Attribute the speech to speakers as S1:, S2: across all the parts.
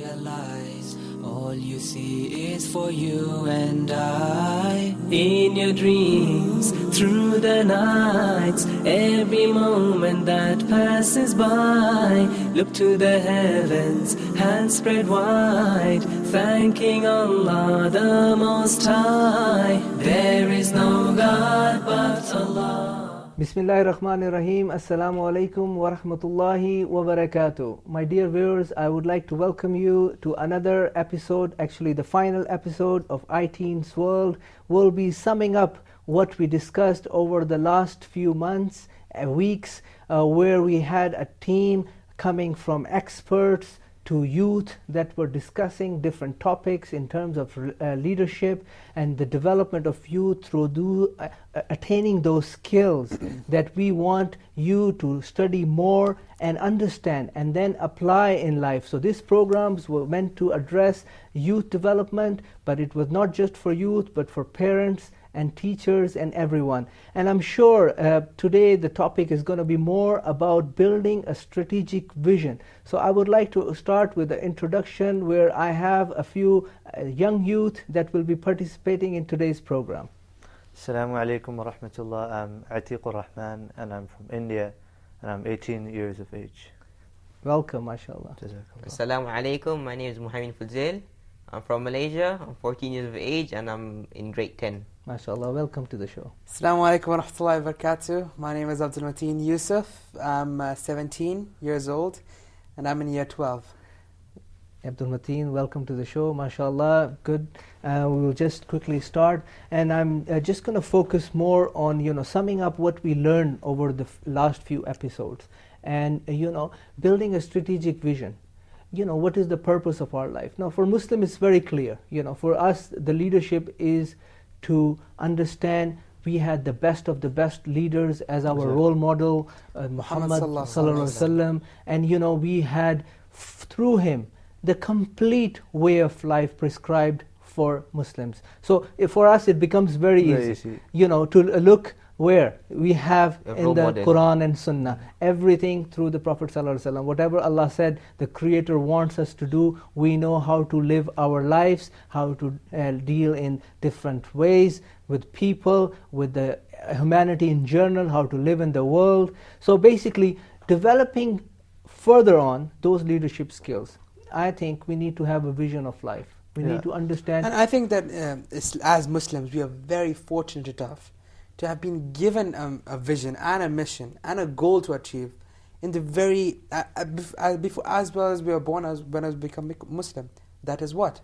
S1: realize all you see is for you and I. In your dreams, through the nights, every moment that passes by, look to the heavens, hands spread wide, thanking Allah the Most High. There is no God but Allah.
S2: Bismillahir Rahmanir Rahim. Assalamu alaikum wa rahmatullahi wa barakatuh. My dear viewers, I would like to welcome you to another episode, actually the final episode of iTeens World. We'll be summing up what we discussed over the last few months, weeks, where we had a team coming from experts to youth that were discussing different topics in terms of leadership and the development of youth through attaining those skills that we want you to study more and understand and then apply in life. So these programs were meant to address youth development, but it was not just for youth but for parents and teachers and everyone. And I'm sure today the topic is going to be more about building a strategic vision. So I would like to start with the introduction where I have a few young youth that will be participating in today's program.
S3: Assalamu alaikum wa rahmatullah. I'm Atiqur Rahman and I'm from India and I'm 18 years of age.
S2: Welcome, mashallah.
S4: Assalamu alaikum. My name is Muhammad Fuzail. I'm from Malaysia. I'm 14 years of age and I'm in grade 10.
S2: MashaAllah, welcome to the show.
S5: Assalamu alaikum wa rahmatullahi wa barakatuh. My name is Abdul Mateen Yusuf. I'm 17 years old and I'm in year 12.
S2: Abdul Mateen, welcome to the show. MashaAllah, good. We will just quickly start, and I'm just going to focus more on summing up what we learned over the last few episodes, and building a strategic vision. What is the purpose of our life? Now, for Muslims, it's very clear. For us, the leadership is to understand we had the best of the best leaders as our role model, Muhammad sallallahu alaihi wasallam, and we had through him the complete way of life prescribed for Muslims. So for us it becomes very easy. To look where we have in the
S4: model.
S2: Quran and Sunnah everything through the Prophet sallallahu alaihi wasallam. Whatever Allah said the Creator wants us to do, we know how to live our lives, how to deal in different ways with people, with the humanity in general, how to live in the world. So basically developing further on those leadership skills, I think we need to have a vision of life. We need to understand.
S5: And I think that as Muslims, we are very fortunate enough to have been given a vision and a mission and a goal to achieve in the very before, as well as we were born, when I become Muslim. That is what?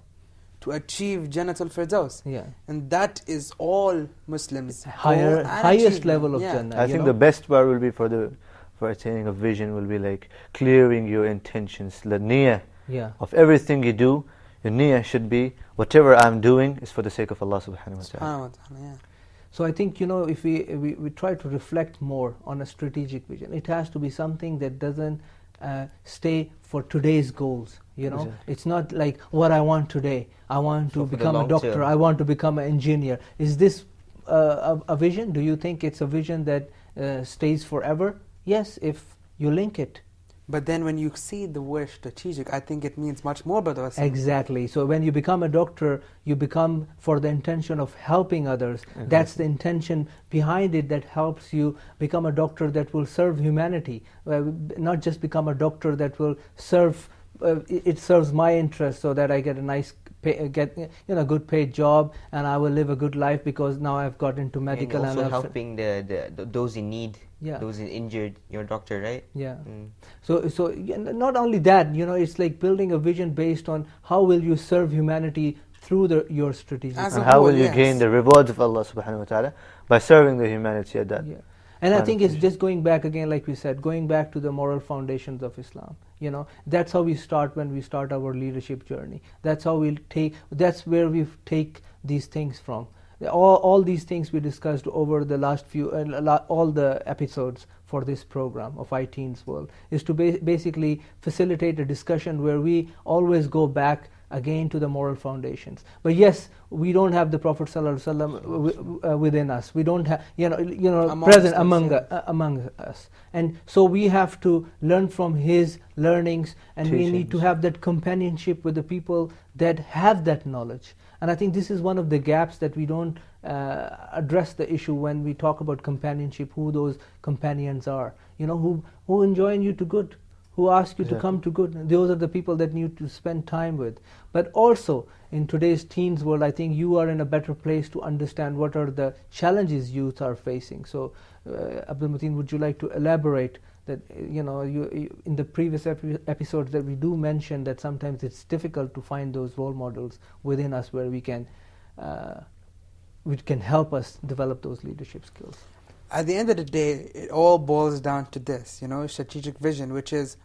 S5: To achieve Jannatul Firdaus.
S2: Yeah.
S5: And that is all Muslims.
S2: Highest level of Jannah.
S3: I think the best part will be for attaining a vision will be like clearing your intentions, the niyyah of everything you do. Your niyyah should be whatever I'm doing is for the sake of Allah subhanahu wa ta'ala.
S2: So I think if we try to reflect more on a strategic vision, it has to be something that doesn't stay for today's goals.
S3: Exactly.
S2: It's not like what I want today. I want to become a doctor.
S4: term.
S2: I want to become an engineer. Is this a vision? Do you think it's a vision that stays forever? Yes, if you link it.
S5: But then when you see the word strategic, I think it means much more, brother.
S2: Exactly. So when you become a doctor, you become for the intention of helping others.
S3: Exactly.
S2: That's the intention behind it that helps you become a doctor that will serve humanity. Not just become a doctor that will serve, it serves my interest so that I get a nice good paid job and I will live a good life because now I've got into medical
S4: and also
S2: I've
S4: helping those in need, those injured, your doctor, right?
S2: Yeah. So not only that, it's like building a vision based on how will you serve humanity through your strategic.
S5: As
S3: And
S5: a
S3: how
S5: whole,
S3: will you
S5: yes.
S3: gain the rewards of Allah subhanahu wa ta'ala? By serving the humanity at that.
S2: Yeah. And I think it's
S3: vision.
S2: just going back again, like we said, going back to the moral foundations of Islam. That's how we start when we start our leadership journey. That's how that's where we take these things from. All these things we discussed over the last few, all the episodes for this program of iTeens World is to basically facilitate a discussion where we always go back again to the moral foundations. But yes, we don't have the Prophet ﷺ within us. We don't have, present among us. And so we have to learn from his learnings, and we need to have that companionship with the people that have that knowledge. And I think this is one of the gaps that we don't address the issue when we talk about companionship, who those companions are, who enjoin you to good, who ask you to come to good. Those are the people that you need to spend time with. But also, in today's teens world, I think you are in a better place to understand what are the challenges youth are facing. So, Abdul Mateen, would you like to elaborate that, you in the previous episodes that we do mention that sometimes it's difficult to find those role models within us where we can, which can help us develop those leadership skills.
S5: At the end of the day, it all boils down to this, strategic vision, which is,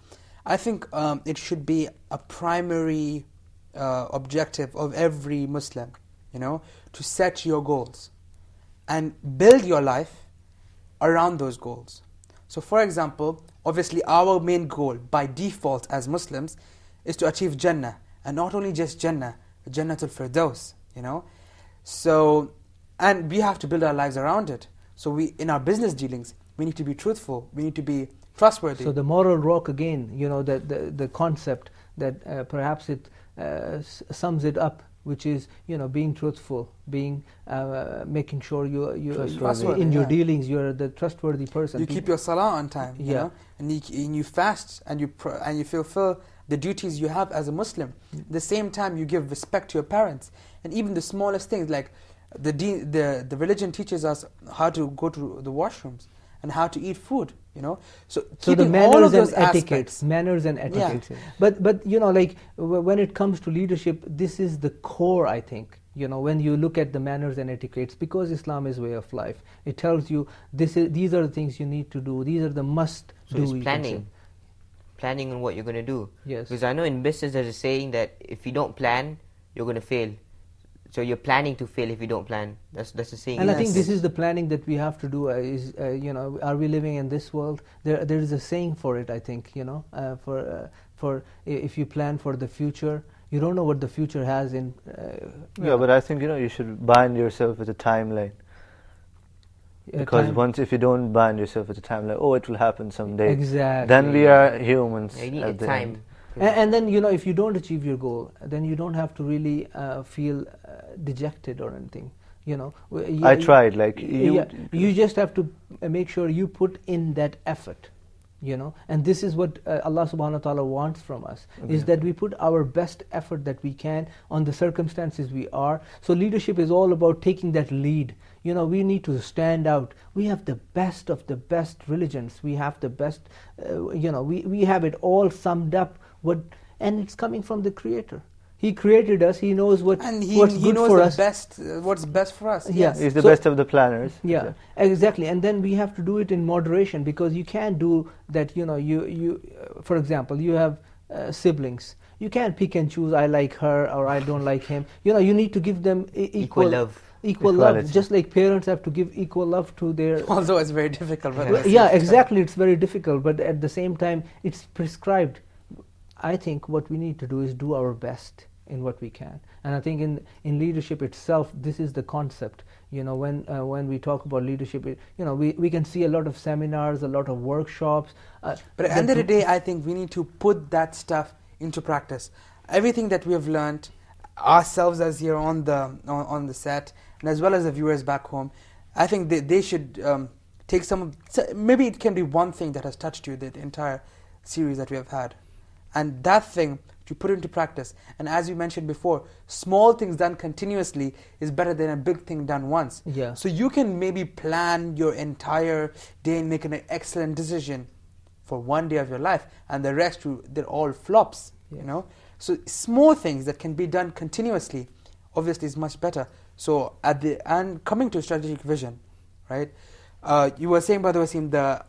S5: I think it should be a primary objective of every Muslim, to set your goals and build your life around those goals. So for example, obviously our main goal by default as Muslims is to achieve Jannah, and not only just Jannah, Jannatul Firdaus, So, and we have to build our lives around it. So in our business dealings, we need to be truthful, we need to be trustworthy.
S2: So the moral rock again, the concept that perhaps it sums it up, which is being truthful, being making sure you in your dealings you're the trustworthy person.
S5: You keep your salah on time, and you fast and you fulfill the duties you have as a Muslim. At the same time, you give respect to your parents, and even the smallest things like the religion teaches us how to go to the washrooms and how to eat food, So
S2: the manners and etiquettes. Manners and etiquettes. Yeah. But when it comes to leadership, this is the core, I think. When you look at the manners and etiquettes, because Islam is way of life, it tells you these are the things you need to do. These are the must do.
S4: So it's planning on what you're going to do.
S2: Yes.
S4: Because I know in business there's a saying that if you don't plan, you're going to fail. So you're planning to fail if you don't plan. That's the saying.
S2: And I think this is the planning that we have to do. Are we living in this world? There is a saying for it. I think for if you plan for the future, you don't know what the future has in.
S3: But I think you should bind yourself with a timeline. Because if you don't bind yourself with a timeline, it will happen someday.
S2: Exactly.
S3: Then we are humans.
S4: You need time.
S2: And then if you don't achieve your goal, then you don't have to really feel dejected or anything.
S3: I tried.
S2: You just have to make sure you put in that effort. And this is what Allah subhanahu wa ta'ala wants from us, is that we put our best effort that we can on the circumstances we are. So leadership is all about taking that lead. We need to stand out. We have the best of the best religions. We have the best, we have it all summed up. And it's coming from the Creator. He created us. He knows what's good for us.
S5: What's best for us.
S2: Yes.
S3: He's the best of the planners.
S2: Yeah, exactly. And then we have to do it in moderation, because you can't do that. For example, you have siblings. You can't pick and choose. I like her or I don't like him. You need to give them equal love. Equal love, just like parents have to give equal love to their.
S5: Although it's very difficult.
S2: Exactly. It's very difficult, but at the same time, it's prescribed. I think what we need to do is do our best in what we can, and I think in leadership itself, this is the concept. When we talk about leadership, we can see a lot of seminars, a lot of workshops.
S5: But at the end of the day, I think we need to put that stuff into practice. Everything that we have learned, ourselves as here on the set, and as well as the viewers back home, I think they should take maybe it can be one thing that has touched you the entire series that we have had. And that thing, to put into practice. And as we mentioned before, small things done continuously is better than a big thing done once.
S2: Yeah.
S5: So you can maybe plan your entire day and make an excellent decision for one day of your life, and the rest, they're all flops, So small things that can be done continuously, obviously is much better. So and coming to strategic vision, right? You were saying, by the way, Wasim, the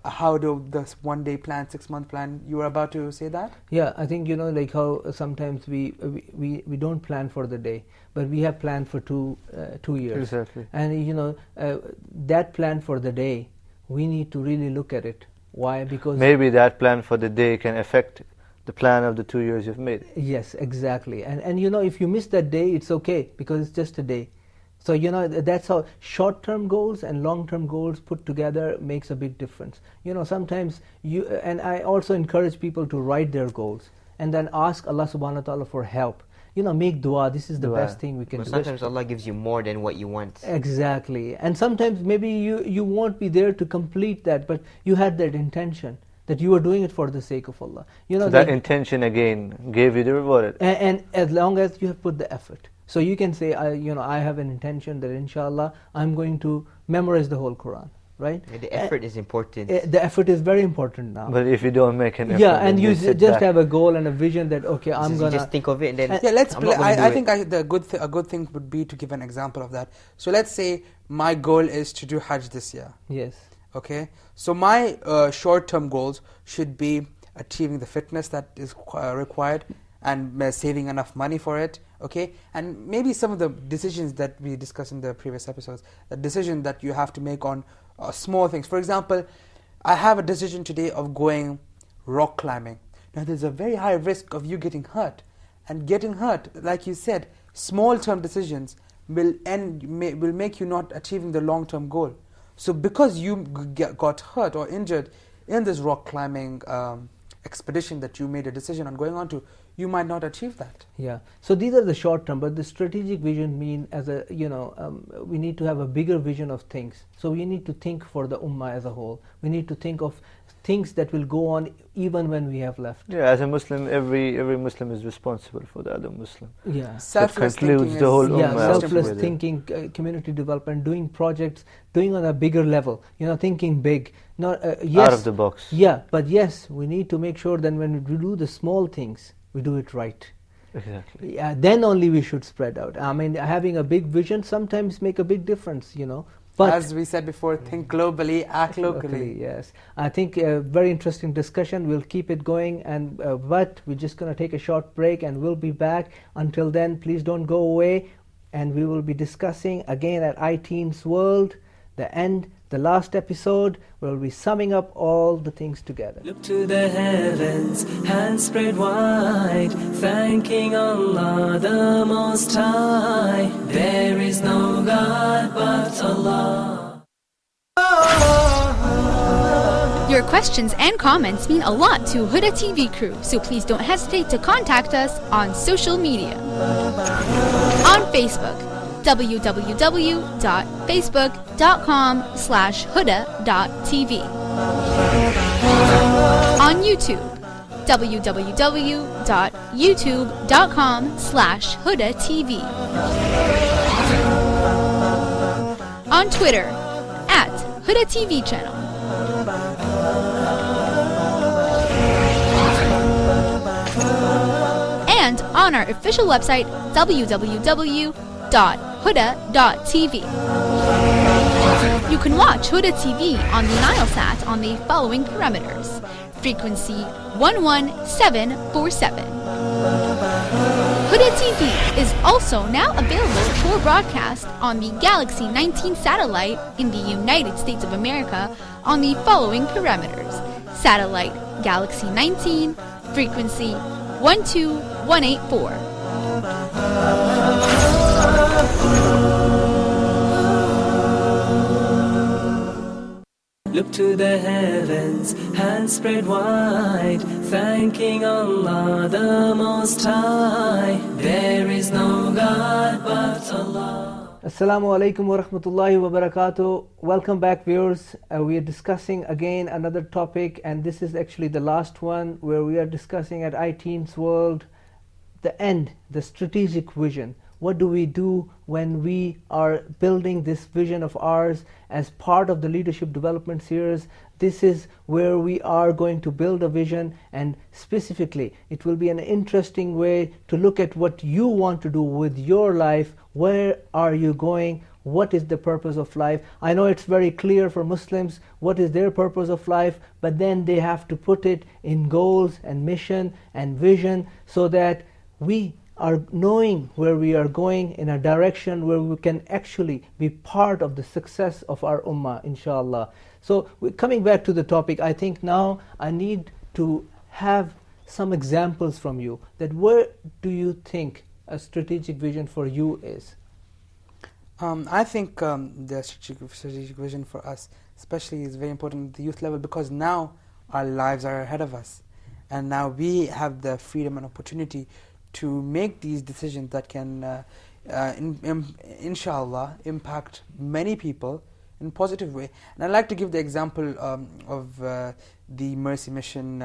S5: 1 day plan, 6 month plan. You were about to say that?
S2: Yeah, I think like how sometimes we don't plan for the day, but we have planned for 2 years.
S3: Exactly.
S2: And that plan for the day, we need to really look at it. Why? Because
S3: maybe that plan for the day can affect the plan of the 2 years you've made.
S2: Yes, exactly. And you know, if you miss that day, it's okay, because it's just a day. So you know, that's how short-term goals and long-term goals put together makes a big difference. You know, sometimes and I also encourage people to write their goals and then ask Allah subhanahu wa ta'ala for help. You know, make dua. This is the best thing we can do.
S4: Sometimes Allah gives you more than what you want.
S2: Exactly. And sometimes maybe you won't be there to complete that, but you had that intention, that you were doing it for the sake of Allah. You know,
S3: so that intention again gave you the reward.
S2: And as long as you have put the effort. So you can say, I have an intention that inshallah I'm going to memorize the whole Quran, right?
S4: The effort is important.
S2: The effort is very important now.
S3: But if you don't make an effort,
S2: yeah, and you just have a goal and a vision that okay, I'm gonna
S4: just think of it and then
S5: I think a good thing would be to give an example of that. So let's say my goal is to do Hajj this year.
S2: Yes.
S5: Okay. So my short-term goals should be achieving the fitness that is required and saving enough money for it. Okay, and maybe some of the decisions that we discussed in the previous episodes, the decision that you have to make on small things. For example, I have a decision today of going rock climbing. Now there's a very high risk of you getting hurt, and getting hurt, like you said, small-term decisions will make you not achieving the long-term goal. So because you got hurt or injured in this rock climbing expedition that you made a decision on going on to, you might not achieve that.
S2: Yeah. So these are the short term, but the strategic vision mean as a we need to have a bigger vision of things. So we need to think for the ummah as a whole. We need to think of things that will go on even when we have left.
S3: Yeah, as a Muslim, every Muslim is responsible for the other Muslim.
S2: Yeah.
S5: Selfless
S3: concludes the whole
S2: yeah,
S3: ummah.
S2: selfless thinking, community development, doing projects, doing on a bigger level. You know, thinking big. Not yes,
S3: out of the box.
S2: Yeah, but yes, we need to make sure that when we do the small things, we do it right.
S3: Exactly.
S2: Yeah, then only we should spread out. I mean, having a big vision sometimes make a big difference, you know. But
S5: as we said before, think globally, act locally.
S2: Yes, I think a very interesting discussion. We'll keep it going, and but we're just going to take a short break, and we'll be back. Until then, please don't go away, and we will be discussing again at iTeens World, the last episode, we'll be summing up all the things together.
S1: Look to the heavens, hands spread wide, thanking Allah the Most High. There is no God but Allah.
S6: Your questions and comments mean a lot to Huda TV crew, so please don't hesitate to contact us on social media. On Facebook, www.facebook.com/huda.tv. On YouTube, www.youtube.com/hudatv. On Twitter, @HudaTV channel. And on our official website, www.huda.tv. You can watch Huda TV on the Nilesat on the following parameters. Frequency 11747. Huda TV is also now available for broadcast on the Galaxy 19 satellite in the United States of America on the following parameters. Satellite Galaxy 19, frequency 12184.
S1: Look to the heavens, hands spread wide, thanking Allah the Most High. There is no God but Allah.
S2: Assalamu alaikum wa rahmatullahi wa barakatuh. Welcome back, viewers. We are discussing again another topic, and this is actually the last one where we are discussing at iTeens World the strategic vision. What do we do when we are building this vision of ours as part of the Leadership Development Series? This is where we are going to build a vision, and specifically it will be an interesting way to look at what you want to do with your life. Where are you going? What is the purpose of life? I know it's very clear for Muslims what is their purpose of life, but then they have to put it in goals and mission and vision so that we are knowing where we are going in a direction where we can actually be part of the success of our ummah, inshallah. So coming back to the topic, I think now I need to have some examples from you, that where do you think a strategic vision for you is?
S5: I think the strategic vision for us, especially, is very important at the youth level, because now our lives are ahead of us, and now we have the freedom and opportunity to make these decisions that can, inshallah, impact many people in a positive way. And I'd like to give the example of the Mercy Mission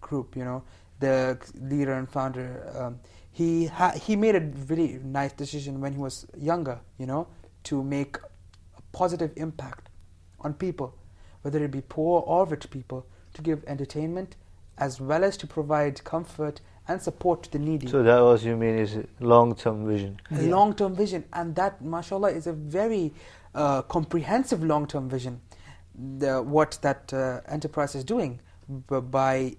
S5: group. You know, the leader and founder. He made a really nice decision when he was younger, you know, to make a positive impact on people, whether it be poor or rich people, to give entertainment as well as to provide comfort and support to the needy.
S3: So that was, you mean, is long-term vision.
S5: A long-term vision, and that, mashallah, is a very comprehensive long-term vision. What that enterprise is doing by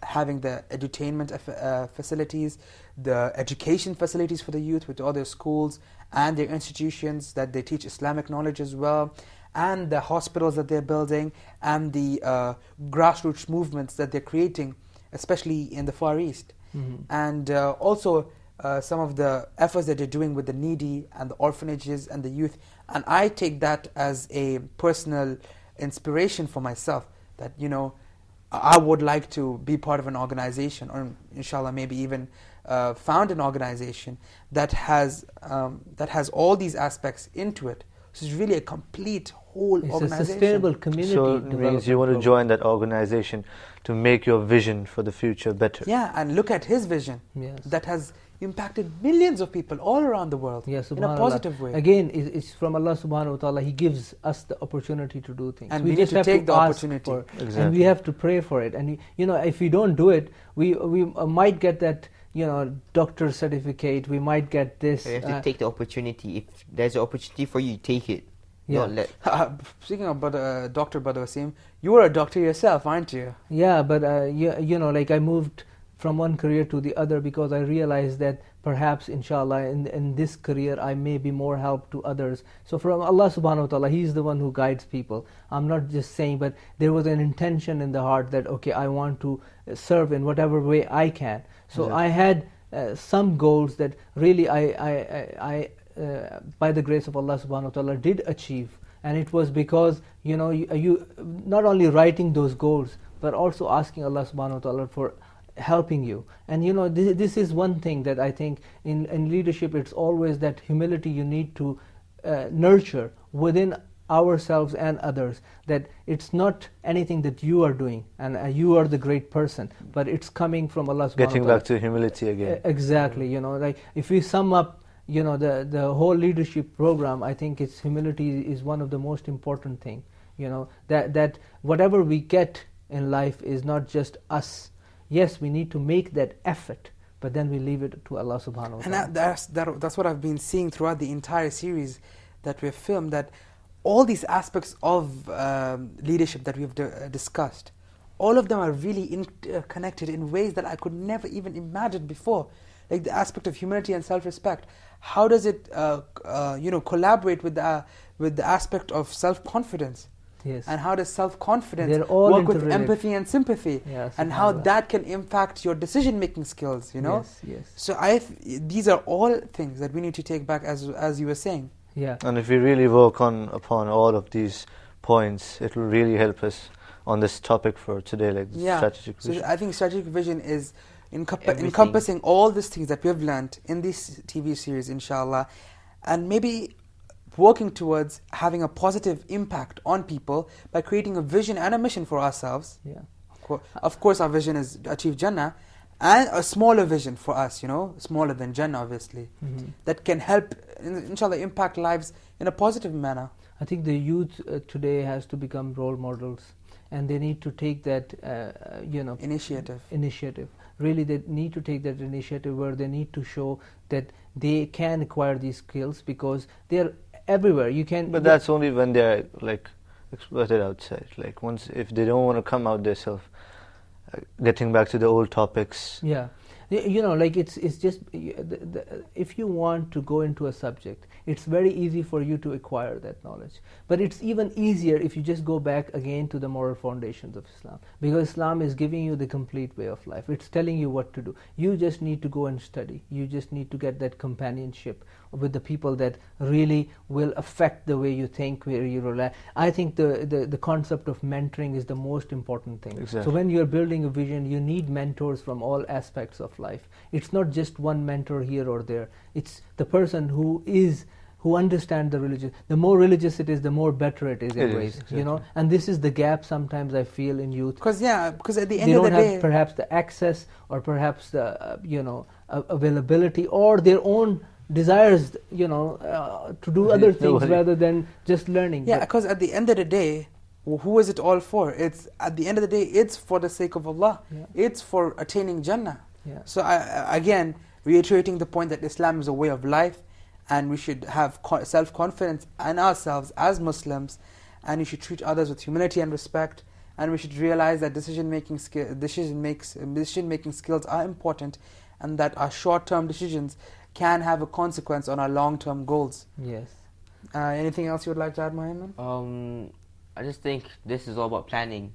S5: having the edutainment facilities, the education facilities for the youth with all their schools and their institutions that they teach Islamic knowledge as well, and the hospitals that they're building, and the grassroots movements that they're creating, especially in the Far East. And also some of the efforts that they're doing with the needy and the orphanages and the youth. And I take that as a personal inspiration for myself, that, you know, I would like to be part of an organization, or inshallah maybe even found an organization that has all these aspects into it. So it's really a complete whole organization.
S2: It's a sustainable community.
S3: So it means you want to join that organization to make your vision for the future better.
S5: Yeah, and look at his vision.
S2: Yes.
S5: That has impacted millions of people all around the world in a positive way.
S2: Again, it's from Allah subhanahu wa ta'ala. He gives us the opportunity to do things.
S5: And we need to take the opportunity.
S2: And we have to pray for it. And you know, if we don't do it, we might get that, you know, doctor certificate. We might get this.
S4: You have to take the opportunity. If there's an opportunity for you, take it.
S2: Yeah.
S5: Speaking about Dr. Badr Wasim, you are a doctor yourself, aren't you?
S2: Yeah, but you know, like I moved from one career to the other because I realized that perhaps, inshallah, in this career I may be more help to others. So from Allah subhanahu wa ta'ala, He's the one who guides people. I'm not just saying, but there was an intention in the heart that, okay, I want to serve in whatever way I can. So I had some goals that really I by the grace of Allah subhanahu wa ta'ala did achieve. And it was because, you know, you not only writing those goals, but also asking Allah subhanahu wa ta'ala for helping you. And you know, this is one thing that I think in leadership, it's always that humility you need to nurture within ourselves and others, that it's not anything that you are doing and you are the great person, but it's coming from Allah subhanahu wa ta'ala.
S3: Getting back to humility again.
S2: Exactly, you know, like if we sum up, you know, the whole leadership program, I think it's humility is one of the most important thing. You know, that whatever we get in life is not just us. Yes, we need to make that effort, but then we leave it to Allah subhanahu wa ta'ala.
S5: And that's what I've been seeing throughout the entire series that we've filmed, that all these aspects of leadership that we've discussed, all of them are really connected in ways that I could never even imagine before. Like the aspect of humility and self-respect. How does it collaborate with the aspect of self-confidence?
S2: Yes.
S5: And how does self-confidence work with empathy and sympathy?
S2: Yes,
S5: and how that can impact your decision-making skills, you know?
S2: Yes.
S5: So these are all things that we need to take back, as you were saying.
S2: Yeah.
S3: And if we really work upon all of these points, it will really help us on this topic for today, like strategic vision.
S5: So I think strategic vision is encompassing all these things that we have learned in this TV series, inshallah, and maybe working towards having a positive impact on people by creating a vision and a mission for ourselves.
S2: Yeah.
S5: Of course, our vision is to achieve Jannah, and a smaller vision for us, you know, smaller than Jannah, obviously, that can help, inshallah, impact lives in a positive manner.
S2: I think the youth today has to become role models, and they need to take that, initiative. Really, they need to take that initiative where they need to show that they can acquire these skills, because they are everywhere. You can.
S3: But that's only when they're like exploited outside. Like once, if they don't want to come out themselves, getting back to the old topics.
S2: Yeah, You know, like it's just if you want to go into a subject, it's very easy for you to acquire that knowledge. But it's even easier if you just go back again to the moral foundations of Islam, because Islam is giving you the complete way of life. It's telling you what to do. You just need to go and study. You just need to get that companionship with the people that really will affect the way you think, where you rely. I think the concept of mentoring is the most important thing.
S3: Exactly.
S2: So when you're building a vision, you need mentors from all aspects of life. It's not just one mentor here or there. It's the person who understands the religion. The more religious it is, the more better it is in ways.
S3: Exactly.
S2: You know, and this is the gap sometimes I feel in youth.
S5: Because at the end
S2: They
S5: of the
S2: don't have
S5: day,
S2: perhaps the access, or perhaps the availability, or their own desires, to do other things rather than just learning.
S5: yeah, because at the end of the day, who is it all for? It's at the end of the day, it's for the sake of Allah.
S2: Yeah.
S5: It's for attaining Jannah.
S2: Yeah.
S5: So again, reiterating the point that Islam is a way of life, and we should have self-confidence in ourselves as Muslims, and we should treat others with humility and respect, and we should realize that decision-making skills are important, and that our short-term decisions can have a consequence on our long-term goals.
S2: Yes.
S5: Anything else you would like to add, Muhammad?
S4: I just think this is all about planning.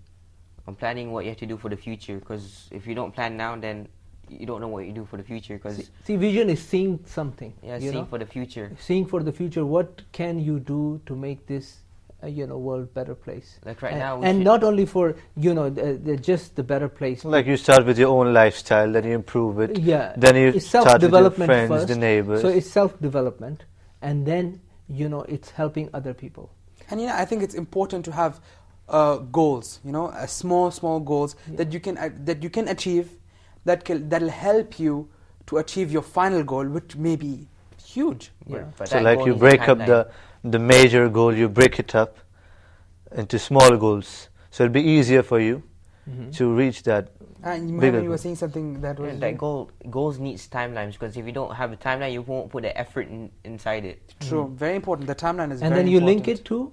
S4: Planning what you have to do for the future, because if you don't plan now, then you don't know what you do for the future. Because
S2: see, vision is seeing something.
S4: Yeah, seeing for the future.
S2: Seeing for the future, what can you do to make this world better place?
S4: Like right now,
S2: and not only for just the better place.
S3: Like you start with your own lifestyle, then you improve it.
S2: Yeah.
S3: Then you
S2: it's
S3: start with your
S2: self-development
S3: friends,
S2: first.
S3: the neighbors.
S2: So it's self-development, and then it's helping other people.
S5: And I think it's important to have goals. Small goals that you can achieve, that'll help you to achieve your final goal, which may be huge.
S2: Yeah.
S3: So like you break up the major goal, you break it up into small goals. So it'll be easier for you to reach that.
S5: And
S3: bigger
S5: you were saying something that was...
S4: goals needs timelines, because if you don't have a timeline, you won't put the effort inside it.
S5: True, very important. The timeline is
S2: and
S5: very important.
S2: then you link it to...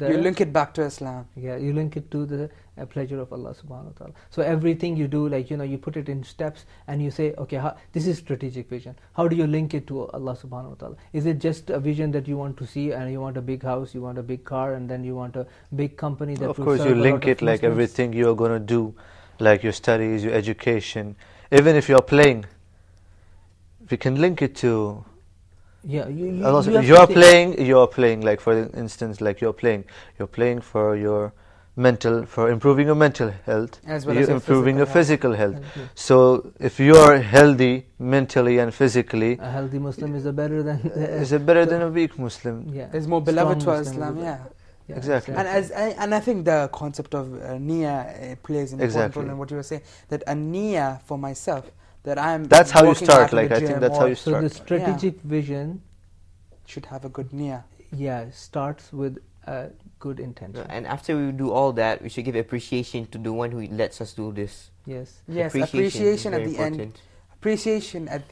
S5: You link it back to Islam.
S2: Yeah, you link it to the pleasure of Allah subhanahu wa ta'ala. So everything you do, you put it in steps, and you say, okay, this is strategic vision. How do you link it to Allah subhanahu wa ta'ala? Is it just a vision that you want to see, and you want a big house, you want a big car, and then you want a big company that
S3: Of
S2: will
S3: course,
S2: serve
S3: you
S2: a
S3: link
S2: lot
S3: it
S2: of
S3: like
S2: Muslims?
S3: everything you are going to do, like your studies, your education. Even if you are playing, we can link it to...
S2: Yeah,
S3: you are playing. Like for instance, like you're playing for your for improving your mental health,
S5: as well
S3: you're
S5: as
S3: improving your physical health.
S2: Yes.
S3: So if you are healthy mentally and physically,
S2: a healthy Muslim is better than a
S3: weak Muslim.
S2: Yeah,
S5: is more beloved to
S2: Strong Muslim
S5: Islam.
S2: is
S5: Yeah.
S3: Exactly.
S5: And I think the concept of niyyah plays an important role in what you were saying. That a niyyah for myself.
S3: That's how you start. Like I think that's how you start.
S2: So the strategic vision
S5: should have a good niyyah.
S2: Yeah, starts with a good intention.
S4: And after we do all that, we should give appreciation to the one who lets us do this.
S2: Yes.
S5: Yes, appreciation at the
S4: important.
S5: end. Appreciation at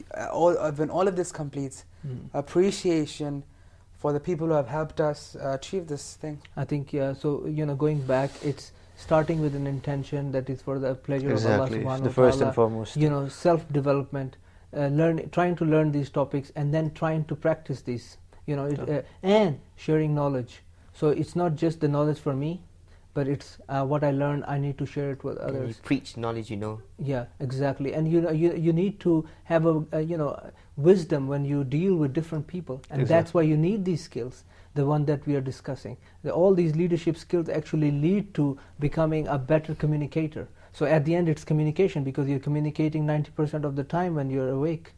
S5: when all of this completes. Appreciation for the people who have helped us achieve this thing.
S2: I think so going back, it's starting with an intention that is for the pleasure of Allah subhanahu wa ta'ala.
S3: The first and foremost.
S2: Self-development, trying to learn these topics, and then trying to practice these. And sharing knowledge. So it's not just the knowledge for me, but it's what I learn. I need to share it with others.
S4: You preach knowledge,
S2: Yeah, exactly. And you need to have a wisdom when you deal with different people, and that's why you need these skills. The one that we are discussing. All these leadership skills actually lead to becoming a better communicator. So at the end, it's communication, because you're communicating 90% of the time when you're awake.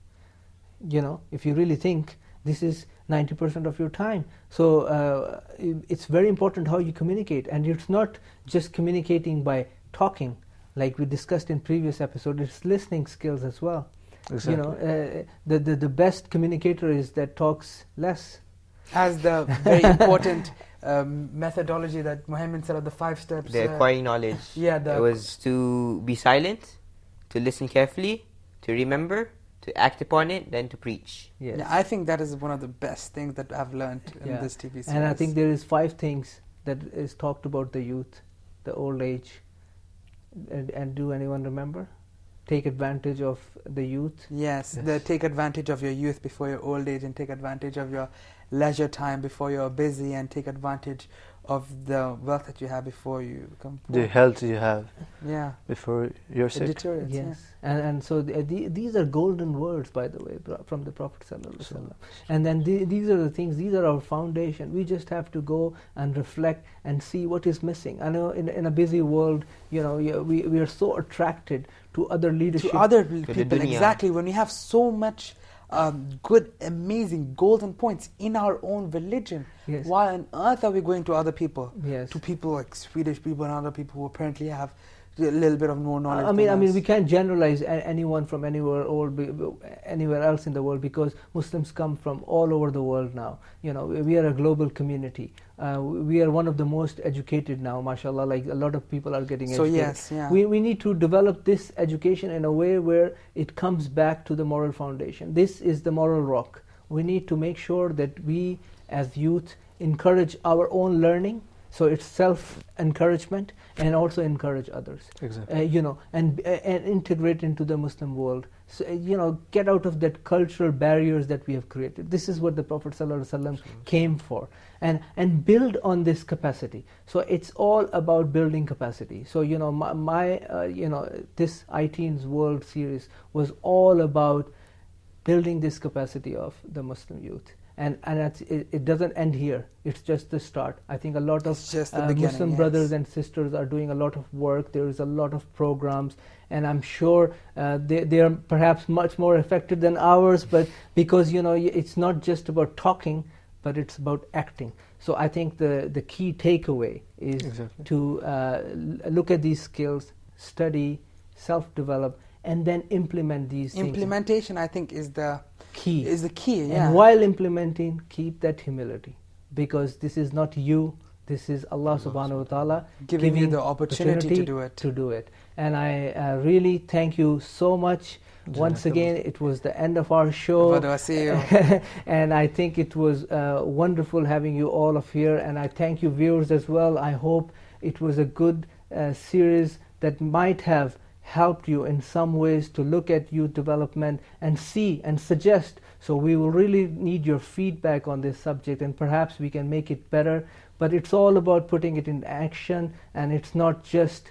S2: If you really think, this is 90% of your time. So it's very important how you communicate, and it's not just communicating by talking, like we discussed in previous episode. It's listening skills as well.
S3: Exactly.
S2: The best communicator is that talks less.
S5: As the very important methodology that Muhammad said of the 5 steps.
S4: The acquiring knowledge.
S5: Yeah,
S4: it was to be silent, to listen carefully, to remember, to act upon it, then to preach.
S2: Yes.
S5: Yeah, I think that is one of the best things that I've learned in this TV series.
S2: And I think there is 5 things that is talked about the youth, the old age. And do anyone remember? take advantage of the youth.
S5: Yes, take advantage of your youth before your old age, and take advantage of your leisure time before you're busy, and take advantage of the wealth that you have before you become poor.
S3: The health you have before you're
S5: It
S3: sick.
S5: deteriorates.
S2: Yes, and so these are golden words, by the way, from the Prophet ﷺ. And then these are the things, these are our foundation. We just have to go and reflect and see what is missing. I know in a busy world, we are so attracted to other leadership.
S5: To other people, exactly. When we have so much good, amazing, golden points in our own religion, why on earth are we going to other people? To people like Swedish people and other people who apparently have a little bit of more knowledge.
S2: I mean, we can't generalize anyone from anywhere else in the world, because Muslims come from all over the world now. We are a global community. We are one of the most educated now, mashallah. Like, a lot of people are getting educated.
S5: So
S2: we need to develop this education in a way where it comes back to the moral foundation. This is the moral rock. We need to make sure that we, as youth, encourage our own learning. So it's self-encouragement, and also encourage others.
S3: Exactly.
S2: And integrate into the Muslim world. So, get out of that cultural barriers that we have created. This is what the Prophet ﷺ came for. And build on this capacity. So it's all about building capacity. So, this iTeens World Series was all about building this capacity of the Muslim youth. And it doesn't end here. It's just the start. I think a lot of Muslim brothers and sisters are doing a lot of work. There is a lot of programs, and I'm sure they are perhaps much more effective than ours. But because it's not just about talking, but it's about acting. So I think the key takeaway is to look at these skills, study, self-develop, and then implement these things.
S5: Implementation, I think, is the key.
S2: And while implementing, keep that humility, because this is not you, this is Allah subhanahu wa ta'ala
S5: giving you the opportunity to do it.
S2: And I really thank you so much. Once again, it was the end of our show. And I think it was wonderful having you all of here. And I thank you, viewers, as well. I hope it was a good series that might have helped you in some ways to look at youth development and see and suggest. So we will really need your feedback on this subject, and perhaps we can make it better. But it's all about putting it in action, and it's not just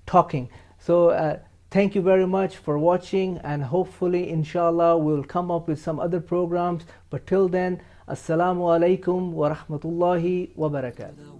S2: talking. So thank you very much for watching, and hopefully, inshallah, we'll come up with some other programs. But till then, assalamu alaikum wa rahmatullahi wa barakatuh.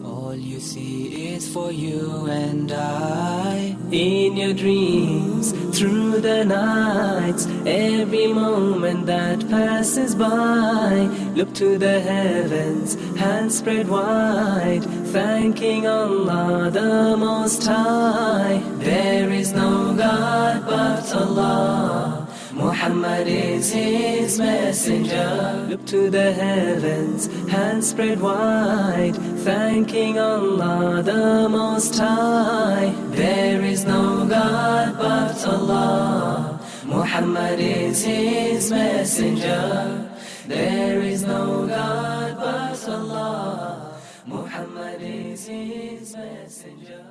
S1: All you see is for you and I. In your dreams, through the nights, every moment that passes by, look to the heavens, hands spread wide, thanking Allah the Most High. There is no God but Allah, Muhammad is His messenger. Look to the heavens, hands spread wide, thanking Allah the Most High. There is no God but Allah, Muhammad is His messenger. There is no God but Allah, Muhammad is His messenger.